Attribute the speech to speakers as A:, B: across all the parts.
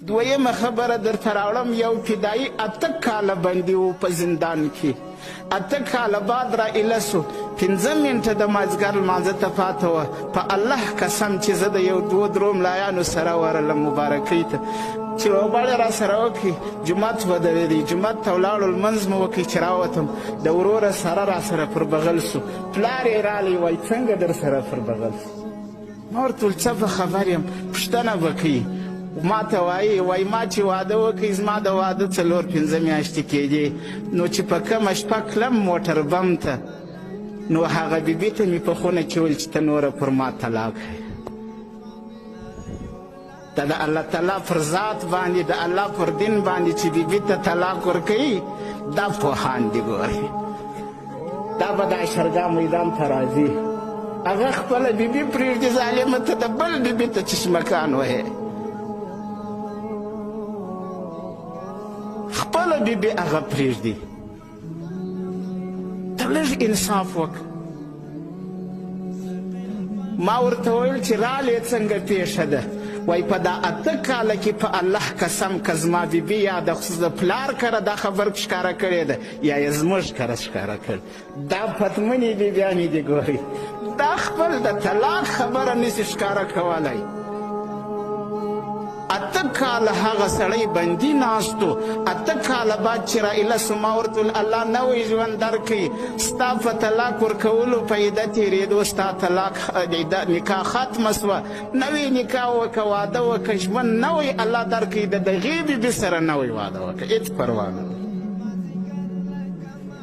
A: دویمه خبره درته راوړم یو فدایي 8 کاله بندي و په زندان کې 8 کاله بعد را ایله سو 15 منټه د مازدیګر لمانځه ته پاته وه په الله قسم چې زه د یو 2-3 ملایانو سره ورغلم مبارکۍ ته چې روغبړې را سره وکړي جومات ودرېدی جومات ته ولاړو لمونځ مو وکړي چې راوتم د وروره سره را سره پر بغل سو پلار یې رالی وایي څنګه در سره پر بغل سو ما ورته ویل څه په خبر یم پوښتنه به کوي ما ته وایي ما چې واده وکړي زما د واده 4-5 میاشتې کېدې نو چې په کومه شپه کلم موټر بم ته نو هغه بیبي ته مې په خونه کې ویل چې ته نوره پر ما طلاق دا د الله تعالی پر ذات باندې د الله پر دین باندې چې بیبي ته طلاق ورکوي دا پوهان دي ګورې دا به د اشرګاه میدان ته راځي هغه خپله بیبي پرېږدي ظالمه ته د بل بیبي ته چشمکان وهې خپله بیبي هغه پرېږدي ته لږ انصاف وکړه ما ورته ویل چې رالې څنګه پیښه ده وای په دا 8 کاله کې په الله قسم که زما بیبي یا د پلار کره دا خبر ښکاره کړې ده یا یې زموږ کره ښکاره کړ دا پتمنې بیبیانې دي ګوري دا خپل د طلاق خبره نسي ښکاره کولی 8 کاله هغه سړی بندي ناست و 8 کاله بعد چې را ایله سو ما ورته ویل الله نوی ژوند درکوي ستا په طلاق ورکولو په عده تېرېدو ستا طلاق نکاح ختمه سوه نوی نکاح وکړه واده وکړه ژوند نوی الله درکوي د دغې بیبي سره نوی واده وکړه هېڅ پروا نه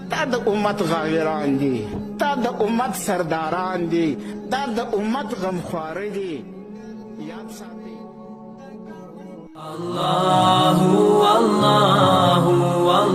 A: دا د امت غاویران دي دا د امت سرداران دي دا د امت غمخواره دي یاد ساتئ الله